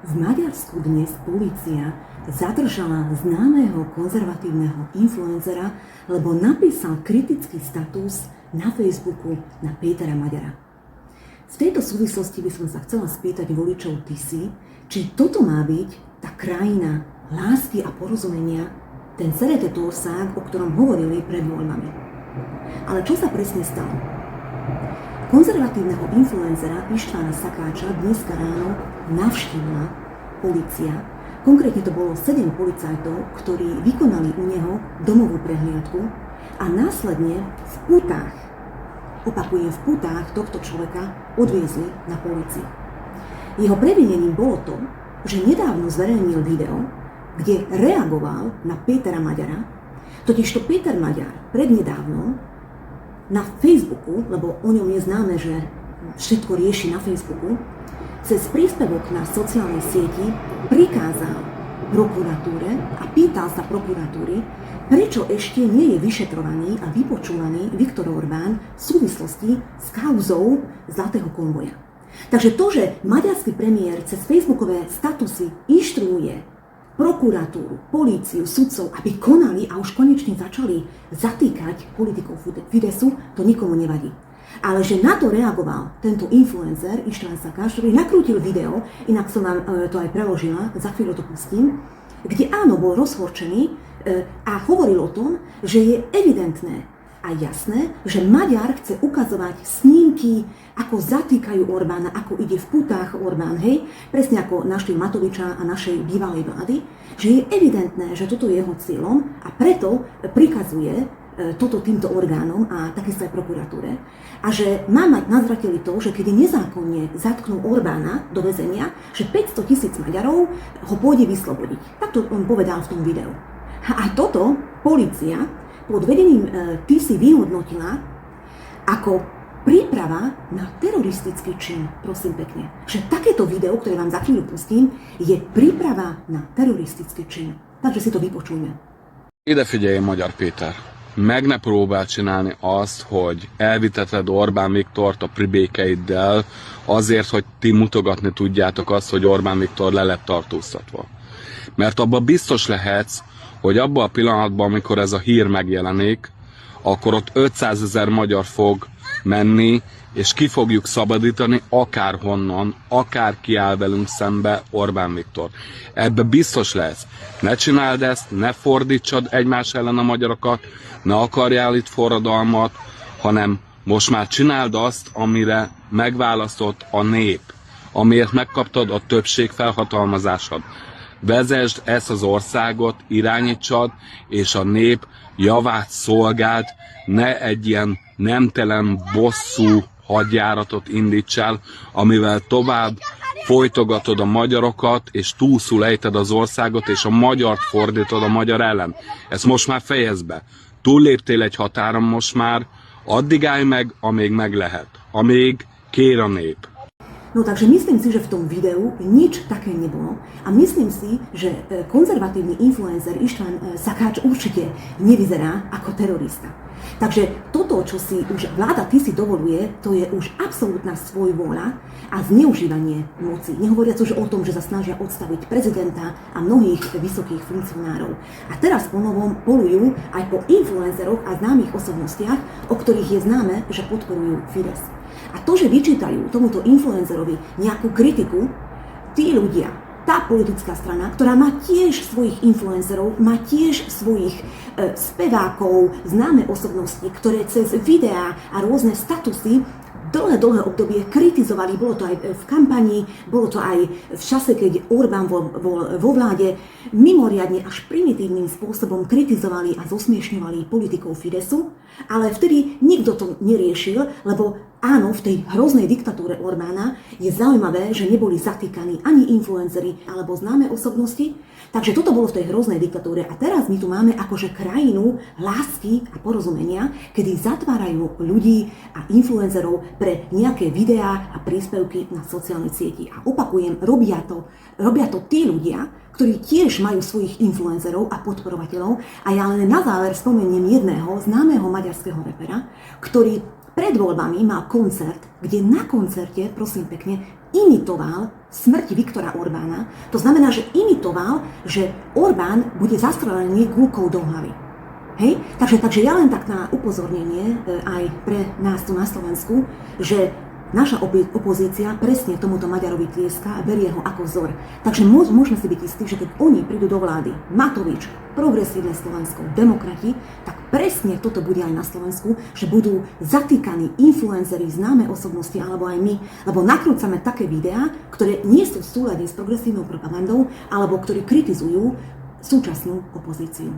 V Maďarsku dnes polícia zadržala známeho konzervatívneho influencera, lebo napísal kritický status na Facebooku na Pétera Maďara. V tejto súvislosti by som sa chcela spýtať voličov Tisy, či toto má byť tá krajina lásky a porozumenia, ten Szeretetország, o ktorom hovorili pred voľbami. Ale čo sa presne stalo? Konzervatívneho influencera Istvána Szakáča dneska ráno navštívila polícia. Konkrétne to bolo 7 policajtov, ktorí vykonali u neho domovú prehliadku a následne v putách tohto človeka odviezli na políciu. Jeho previnením bolo to, že nedávno zverejnil video, kde reagoval na Pétera Maďara, totižto Péter Maďar prednedávno na Facebooku, lebo o ňom je známe, že všetko rieši na Facebooku, cez príspevok na sociálnej sieti prikázal prokuratúre a pýtal sa prokuratúry, prečo ešte nie je vyšetrovaný a vypočúvaný Viktor Orbán v súvislosti s kauzou Zlatého konvoja. Takže to, že maďarský premiér cez facebookové statusy inštruuje prokuratúru, políciu, sudcov, aby konali a už konečne začali zatýkať politikov Fidesu, to nikomu nevadí. Ale že na to reagoval tento influencer István Szakáč, ktorý nakrútil video, inak som vám to aj preložila, za chvíľu to pustím, kde áno, bol rozhorčený a hovoril o tom, že je evidentné a jasné, že Maďar chce ukazovať snímky, ako zatýkajú Orbána, ako ide v putách Orbán, hej, presne ako našli Matoviča a našej bývalej vlády, že je evidentné, že toto je jeho cieľom a preto prikazuje toto týmto orgánom a takisto aj prokuratúre. A že má mať na zreteli to, že keď nezákonne zatknú Orbána do väzenia, že 500 000 Maďarov ho pôjde vyslobodiť. Tak to on povedal v tom videu. A toto polícia pod vedením Tisy vyhodnotila ako príprava na teroristický čin, prosím pekne. Že takéto video, ktoré vám za chvíľu pustím, je príprava na teroristický čin. Takže si to vypočujme. Ide figyelj, Magyar Péter! Meg ne próbál csinálni azt, hogy elviteted Orbán Viktort a pribékeiddel azért, hogy ti mutogatni tudjátok azt, hogy Orbán Viktor le lett tartóztatva. Mert abban biztos lehetsz, hogy abban a pillanatban, amikor ez a hír megjelenik, akkor ott 500 000 magyar fog menni, és ki fogjuk szabadítani akárhonnan, akárki áll velünk szembe Orbán Viktor. Ebbe biztos lesz. Ne csináld ezt, ne fordítsad egymás ellen a magyarokat, ne akarjál itt forradalmat, hanem most már csináld azt, amire megválasztott a nép, amiért megkaptad a többség felhatalmazásod. Vezesd ezt az országot, irányítsad, és a nép javát szolgáld, ne egy ilyen nemtelen bosszú hadjáratot indíts el, amivel tovább folytogatod a magyarokat, és túlszul ejted az országot, és a magyart fordítod a magyar ellen. Ezt most már fejezd be. Túlléptél egy határon most már, addig állj meg, amíg meg lehet. Amíg kér a nép. No takže myslím si, že v tom videu nič také nebolo a myslím si, že konzervatívny influencer István Szakáč určite nevyzerá ako terorista. Takže toto, čo si už vláda Tisy dovoluje, to je už absolútna svojvôľa a zneužívanie moci. Nehovoriac už o tom, že sa snažia odstaviť prezidenta a mnohých vysokých funkcionárov. A teraz ponovom polujú aj po influenceroch a známych osobnostiach, o ktorých je známe, že podporujú Fides. A to, že vyčítajú tomuto influencerovi nejakú kritiku, tí ľudia, tá politická strana, ktorá má tiež svojich influencerov, má tiež svojich spevákov, známe osobnosti, ktoré cez videá a rôzne statusy dlhé obdobie kritizovali, bolo to aj v kampani, bolo to aj v čase, keď Orbán bol vo vláde, mimoriadne až primitívnym spôsobom kritizovali a zosmiešňovali politikov Fidesu, ale vtedy nikto to neriešil, lebo áno, v tej hroznej diktatúre Orbána je zaujímavé, že neboli zatýkaní ani influenceri alebo známe osobnosti, takže toto bolo v tej hroznej diktatúre a teraz my tu máme akože krajinu lásky a porozumenia, kedy zatvárajú ľudí a influencerov pre nejaké videá a príspevky na sociálnej sieti. A opakujem, robia to tí ľudia, ktorí tiež majú svojich influencerov a podporovateľov a ja len na záver spomeniem jedného známeho maďarského repera, ktorý pred voľbami mal koncert kde na koncerte, prosím pekne, imitoval smrť Viktora Orbána. To znamená, že imitoval, že Orbán bude zastrelený guľkou do hlavy. Hej? Takže ja len tak na upozornenie aj pre nás tu na Slovensku, že naša opozícia presne tomuto Maďarovi tlieska a berie ho ako vzor. Takže môžeme si byť istí, že keď oni prídu do vlády, Matovič, Progresívne Slovensko, demokrati, tak presne toto bude aj na Slovensku, že budú zatýkaní influenceri, známe osobnosti alebo aj my, lebo nakrúcame také videá, ktoré nie sú v súlade s progresívnou propagandou alebo ktorí kritizujú súčasnú opozíciu.